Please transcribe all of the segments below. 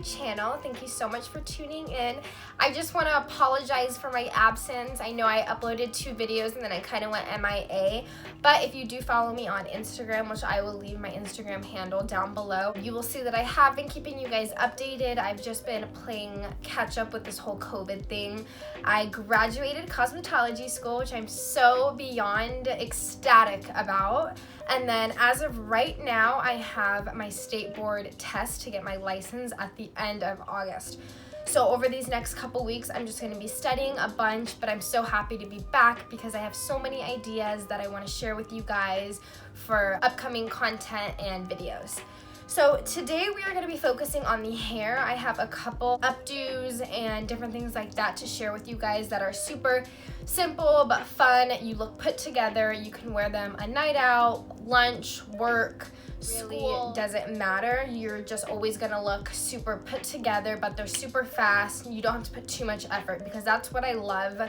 channel. Thank you so much for tuning in. I just want to apologize for my absence. I know I uploaded 2 videos and then I kind of went MIA, but if you do follow me on Instagram, which I will leave my Instagram handle down below, you will see that I have been keeping you guys updated. I've just been playing catch up with this whole COVID thing. I graduated cosmetology school, which I'm so beyond ecstatic about. And then as of right now, I have my state board test to get my license at the end of August. So over these next couple weeks, I'm just going to be studying a bunch, but I'm so happy to be back because I have so many ideas that I want to share with you guys for upcoming content and videos. So today we are going to be focusing on the hair. I have a couple updos and different things like that to share with you guys that are super simple but fun. You look put together. You can wear them a night out, lunch, work, school. Doesn't matter. You're just always going to look super put together, but they're super fast. You don't have to put too much effort because that's what I love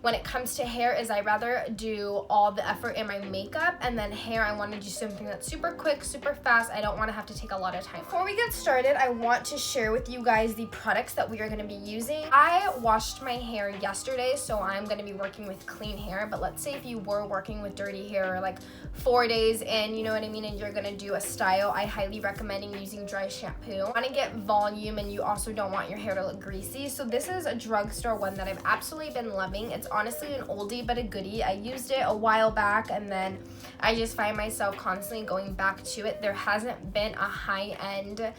when it comes to hair is I rather do all the effort in my makeup, and then hair I want to do something that's super quick, super fast. I don't want to have to take a lot of time. Before we get started, I want to share with you guys the products that we are going to be using. I washed my hair yesterday, so I'm going to be working with clean hair, but let's say if you were working with dirty hair like 4 days in, you know what I mean, and you're going to do a style, I highly recommend using dry shampoo. You want to get volume and you also don't want your hair to look greasy, so this is a drugstore one that I've absolutely been loving. It's honestly an oldie but a goodie. I used it a while back and then I just find myself constantly going back to it. There hasn't been a high-end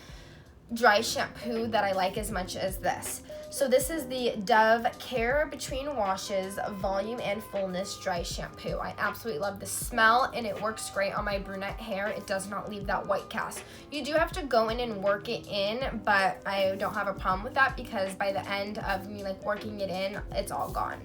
dry shampoo that I like as much as this. So this is the Dove Care Between Washes Volume and Fullness Dry Shampoo. I absolutely love the smell and it works great on my brunette hair. It does not leave that white cast. You do have to go in and work it in, but I don't have a problem with that because by the end of me like working it in, it's all gone.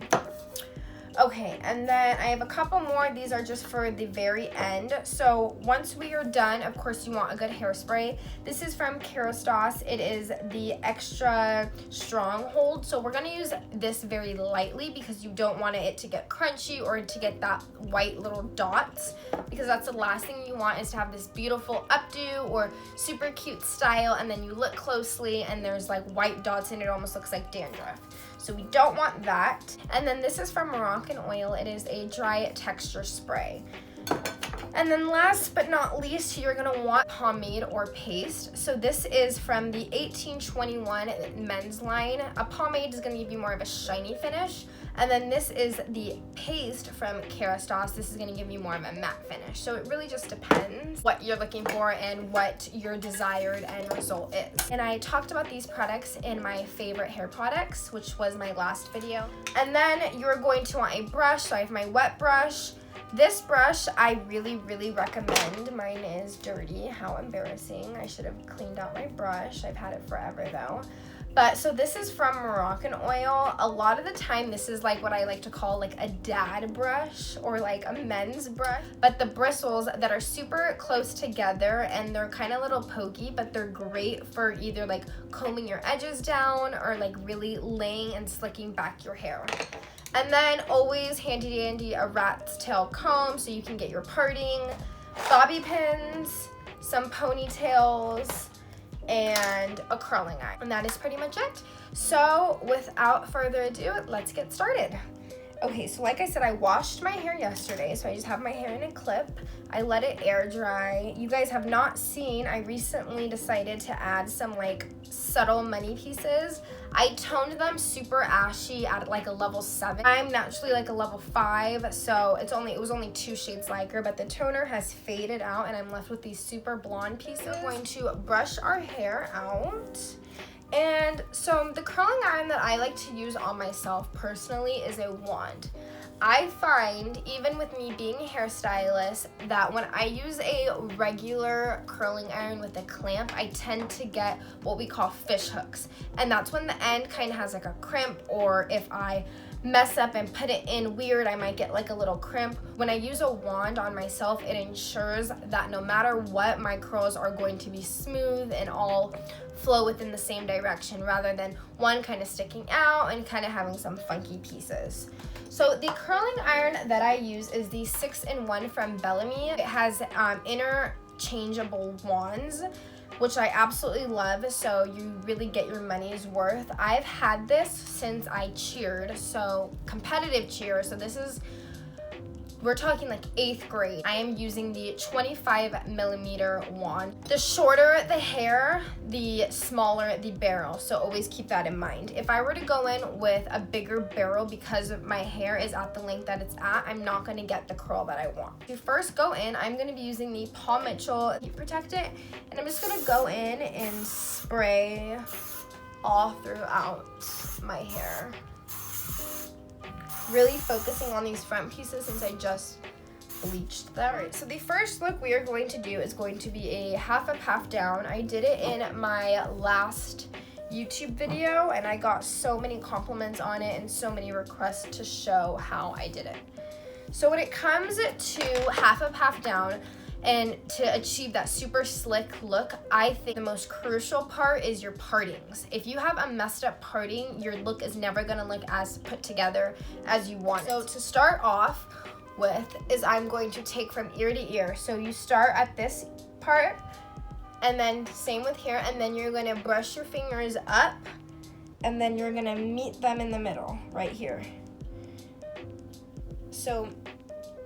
Okay, and then I have a couple more. These are just for the very end. So once we are done, of course, you want a good hairspray. This is from Kerastase. It is the extra stronghold. So we're gonna use this very lightly because you don't want it to get crunchy or to get that white little dots, because that's the last thing you want is to have this beautiful updo or super cute style and then you look closely and there's like white dots and it almost looks like dandruff. So we don't want that. And then this is from Moroccanoil. It is a dry texture spray. And then last but not least, you're gonna want pomade or paste. So this is from the 1821 men's line. A pomade is gonna give you more of a shiny finish. And then this is the paste from Kerastase. This is gonna give you more of a matte finish. So it really just depends what you're looking for and what your desired end result is. And I talked about these products in my favorite hair products, which was my last video. And then you're going to want a brush. So I have my wet brush. This brush I really recommend. Mine is dirty. How embarrassing. I should have cleaned out my brush. I've had it forever though. But so this is from Moroccanoil. A lot of the time this is like what I like to call like a dad brush or like a men's brush. But the bristles that are super close together and they're kind of little pokey, but they're great for either like combing your edges down or like really laying and slicking back your hair. And then always handy dandy a rat's tail comb so you can get your parting, bobby pins, some ponytails, and a curling iron. And that is pretty much it. So without further ado, let's get started. Okay, so like I said, I washed my hair yesterday, so I just have my hair in a clip. I let it air dry. You guys have not seen, I recently decided to add some like subtle money pieces. I toned them super ashy at like a level 7. I'm naturally like a level 5, so it was only 2 shades lighter, but the toner has faded out and I'm left with these super blonde pieces. We're going to brush our hair out. And so the curling iron that I like to use on myself personally is a wand. I find, even with me being a hairstylist, that when I use a regular curling iron with a clamp, I tend to get what we call fish hooks. And that's when the end kind of has like a crimp, or if I mess up and put it in weird, I might get like a little crimp. When I use a wand on myself, it ensures that no matter what, my curls are going to be smooth and all flow within the same direction rather than one kind of sticking out and kind of having some funky pieces. So the curling iron that I use is the 6-in-1 from Bellami. It has interchangeable wands. which I absolutely love, so you really get your money's worth. I've had this since I cheered, so competitive cheer, so this is, we're talking like 8th grade. I am using the 25mm wand. The shorter the hair, the smaller the barrel, so always keep that in mind. If I were to go in with a bigger barrel because my hair is at the length that it's at, I'm not gonna get the curl that I want. To first go in, I'm gonna be using the Paul Mitchell Heat Protectant, and I'm just gonna go in and spray all throughout my hair. Really focusing on these front pieces since I just bleached them. All right, so the first look we are going to do is going to be a half up, half down. I did it in my last YouTube video and I got so many compliments on it and so many requests to show how I did it. So when it comes to half up, half down, and to achieve that super slick look, I think the most crucial part is your partings. If you have a messed up parting, your look is never gonna look as put together as you want it. So to start off with is I'm going to take from ear to ear. So you start at this part, and then same with here, and then you're gonna brush your fingers up, and then you're gonna meet them in the middle, right here. So,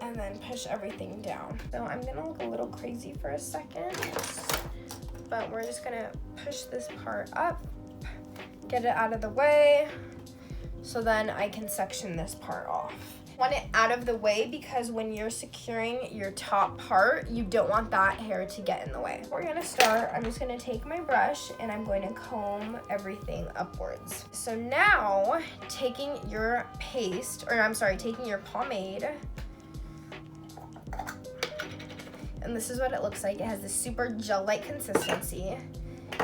and then push everything down. So I'm gonna look a little crazy for a second, but we're just gonna push this part up, get it out of the way, so then I can section this part off. Want it out of the way because when you're securing your top part, you don't want that hair to get in the way. We're gonna start, I'm just gonna take my brush and I'm going to comb everything upwards. So now, taking your paste, or I'm sorry, taking your pomade, and this is what it looks like. It has this super gel-like consistency.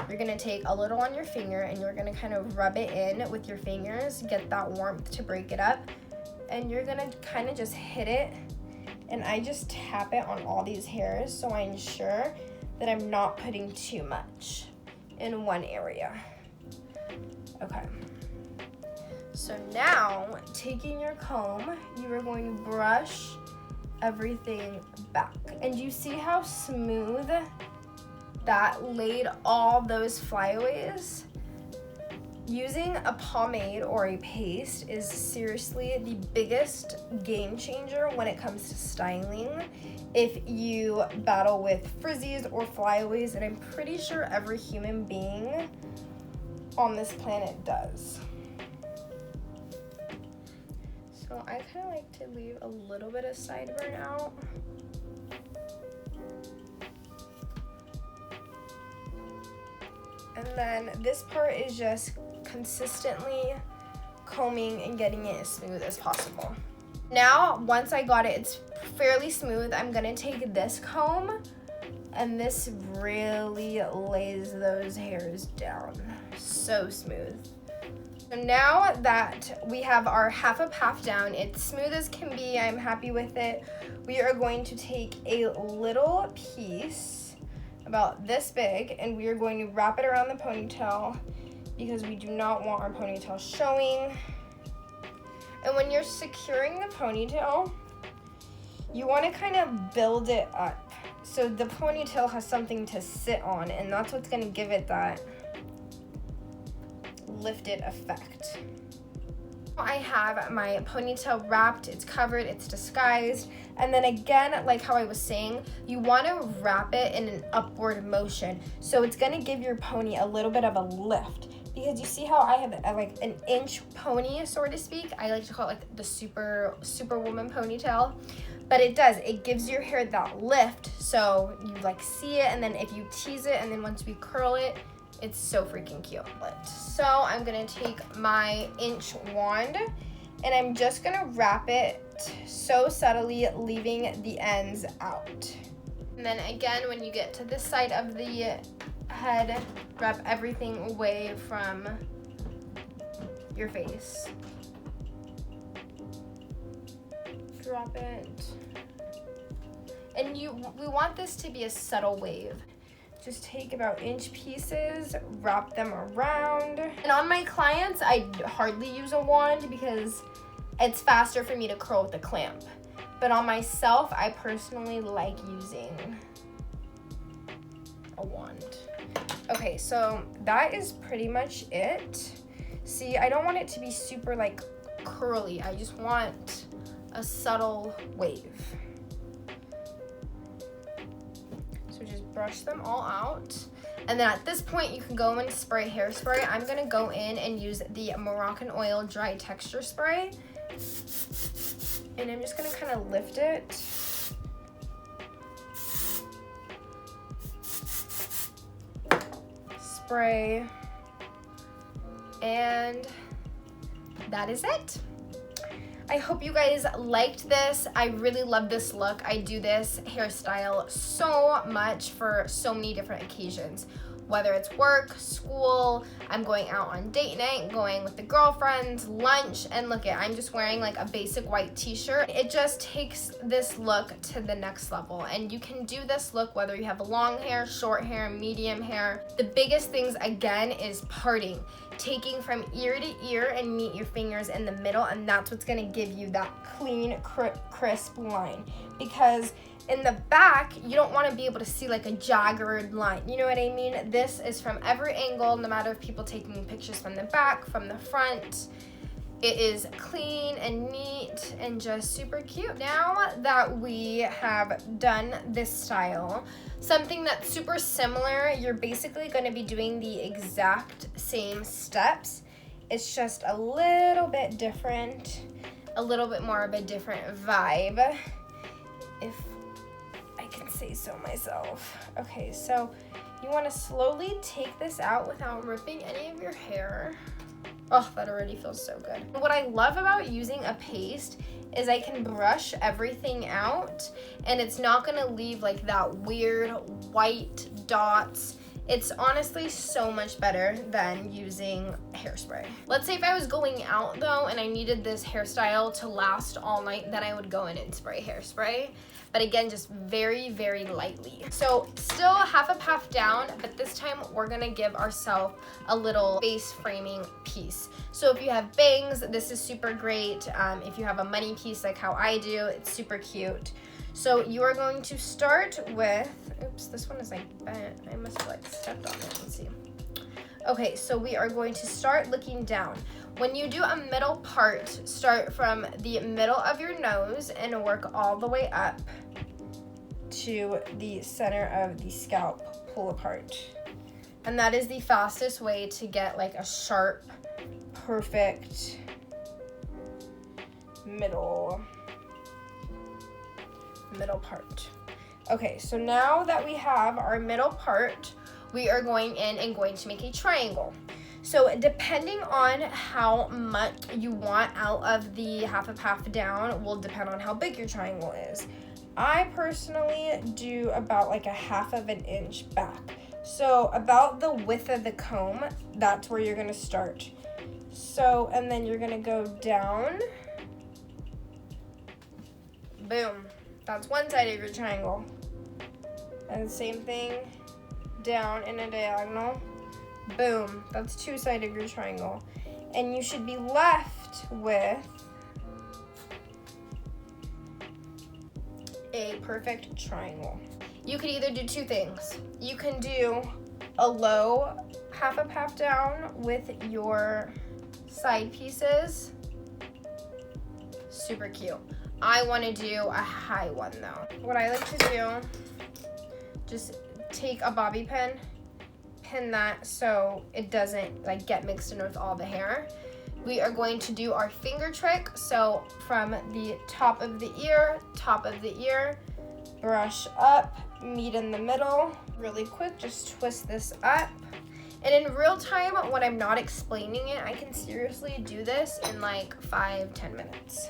You're gonna take a little on your finger and you're gonna kind of rub it in with your fingers, get that warmth to break it up. And you're gonna kind of just hit it. And I just tap it on all these hairs so I ensure that I'm not putting too much in one area. Okay. So now, taking your comb, you are going to brush everything back. And you see how smooth that laid all those flyaways? Using a pomade or a paste is seriously the biggest game changer when it comes to styling if you battle with frizzies or flyaways, and I'm pretty sure every human being on this planet does. So I kind of like to leave a little bit of sideburn out. And then this part is just consistently combing and getting it as smooth as possible. Now, once I got it, it's fairly smooth, I'm gonna take this comb and this really lays those hairs down. So smooth. So now that we have our half up, half down, it's smooth as can be, I'm happy with it. We are going to take a little piece about this big and we are going to wrap it around the ponytail because we do not want our ponytail showing. And when you're securing the ponytail, you want to kind of build it up so the ponytail has something to sit on, and that's what's going to give it that lifted effect. I have my ponytail wrapped, it's covered, it's disguised, and then again, like how I was saying, you want to wrap it in an upward motion, so it's going to give your pony a little bit of a lift. Because you see how I have like an inch pony, so to speak. I like to call it like the superwoman ponytail. But it does, it gives your hair that lift, so you like see it, and then if you tease it, and then once we curl it, it's so freaking cute. So I'm gonna take my inch wand, and I'm just gonna wrap it so subtly, leaving the ends out. And then again, when you get to this side of the head, wrap everything away from your face. Drop it. And we want this to be a subtle wave. Just take about inch pieces, wrap them around. And on my clients, I hardly use a wand because it's faster for me to curl with a clamp. But on myself, I personally like using a wand. Okay, so that is pretty much it. See, I don't want it to be super like curly. I just want a subtle wave. So just brush them all out. And then at this point, you can go and spray hairspray. I'm gonna go in and use the Moroccanoil Dry Texture Spray. And I'm just gonna kind of lift it. Spray. And that is it. I hope you guys liked this. I really love this look. I do this hairstyle so much for so many different occasions. Whether it's work, school, I'm going out on date night, going with the girlfriends, lunch, and look I'm just wearing like a basic white t-shirt. It just takes this look to the next level. And you can do this look whether you have long hair, short hair, medium hair. The biggest things again is parting. Taking from ear to ear and meet your fingers in the middle, and that's what's gonna give you that clean, crisp line. Because in the back, you don't wanna be able to see like a jagged line. You know what I mean? This is from every angle, no matter if people taking pictures from the back, from the front. It is clean and neat and just super cute. Now that we have done this style, something that's super similar, you're basically gonna be doing the exact same steps. It's just a little bit different, a little bit more of a different vibe, if I can say so myself. Okay, so you wanna slowly take this out without ripping any of your hair. Oh, that already feels so good. What I love about using a paste is I can brush everything out and it's not gonna leave like that weird white dots. It's honestly so much better than using hairspray. Let's say if I was going out though and I needed this hairstyle to last all night, then I would go in and spray hairspray. But again, just very, very lightly. So still half a puff down, but this time we're gonna give ourselves a little face framing piece. So if you have bangs, this is super great. If you have a money piece like how I do, it's super cute. So you are going to start with, oops, this one is like bent. I must have like stepped on it, let's see. Okay, so we are going to start looking down. When you do a middle part, start from the middle of your nose and work all the way up to the center of the scalp, pull apart. And that is the fastest way to get like a sharp, perfect middle part. Okay, so now that we have our middle part, we are going in and going to make a triangle. So depending on how much you want out of the half of half down will depend on how big your triangle is. I personally do about like a half of an inch back. So about the width of the comb, that's where you're gonna start. So, and then you're gonna go down. Boom. That's one side of your triangle. And same thing down in a diagonal. Boom, that's two sides of your triangle. And you should be left with a perfect triangle. You could either do two things. You can do a low half up, half down with your side pieces. Super cute. I want to do a high one though. What I like to do, just take a bobby pin, pin that so it doesn't like get mixed in with all the hair. We are going to do our finger trick. So from the top of the ear, brush up, meet in the middle. Really quick, just twist this up. And in real time, when I'm not explaining it, I can seriously do this in like 5-10 minutes.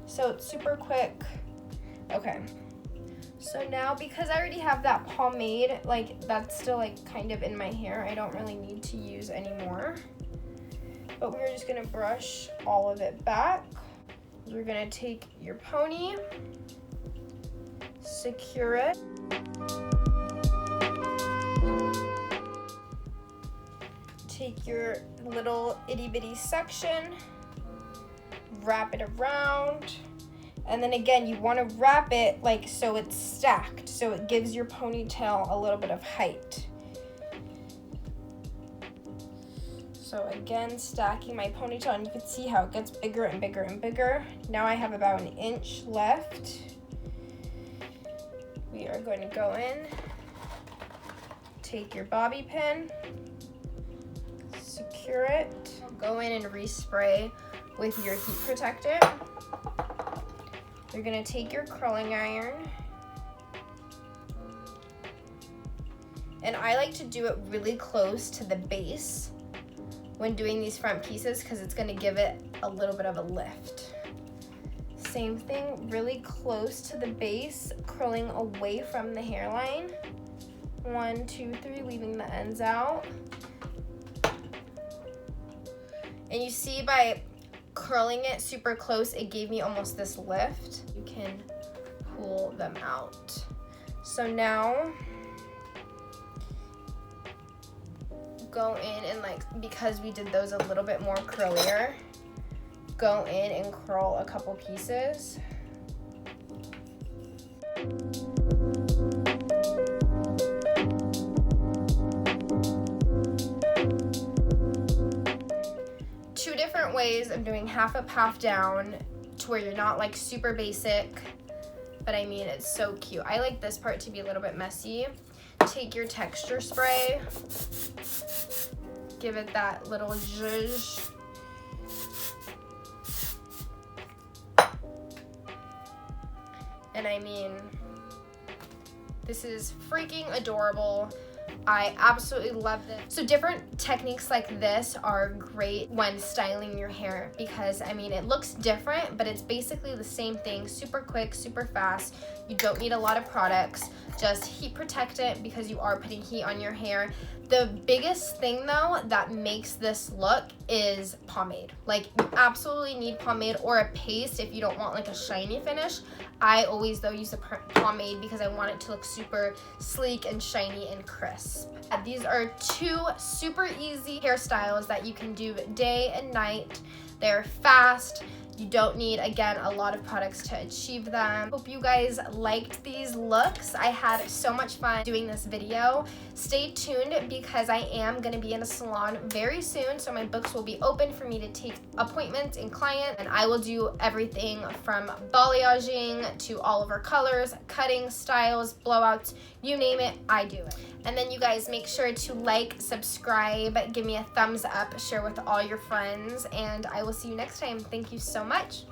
So it's super quick. Okay. So now, because I already have that pomade, like that's still like kind of in my hair, I don't really need to use anymore. But we're just gonna brush all of it back. You're gonna take your pony, secure it. Take your little itty bitty section, wrap it around. And then again, you want to wrap it like so it's stacked, so it gives your ponytail a little bit of height. So again, stacking my ponytail, and you can see how it gets bigger and bigger and bigger. Now I have about an inch left. We are going to go in, take your bobby pin, secure it, go in and respray with your heat protectant. You're gonna take your curling iron, and I like to do it really close to the base when doing these front pieces because it's gonna give it a little bit of a lift. Same thing, really close to the base, curling away from the hairline. 1, 2, 3, leaving the ends out. And you see by curling it super close, it gave me almost this lift. You can pull them out. So now, go in and because we did those a little bit more curlier, go in and curl a couple pieces. Two different ways of doing half up, half down to where you're not super basic, but I mean, it's so cute. I like this part to be a little bit messy. Take your texture spray, give it that little zhuzh. And I mean, this is freaking adorable. I absolutely love this. So different techniques like this are great when styling your hair because I mean, it looks different, but it's basically the same thing. Super quick, super fast. You don't need a lot of products. Just heat protectant because you are putting heat on your hair. The biggest thing though that makes this look is pomade. You absolutely need pomade or a paste if you don't want a shiny finish. I always though use a pomade because I want it to look super sleek and shiny and crisp. These are two super easy hairstyles that you can do day and night. They're fast. You don't need, again, a lot of products to achieve them. Hope you guys liked these looks. I had so much fun doing this video. Stay tuned because I am gonna be in a salon very soon, so my books will be open for me to take appointments and clients, and I will do everything from balayaging to all over colors, cutting, styles, blowouts, you name it, I do it. And then you guys make sure to like, subscribe, give me a thumbs up, share with all your friends, and I will see you next time. Thank you so much.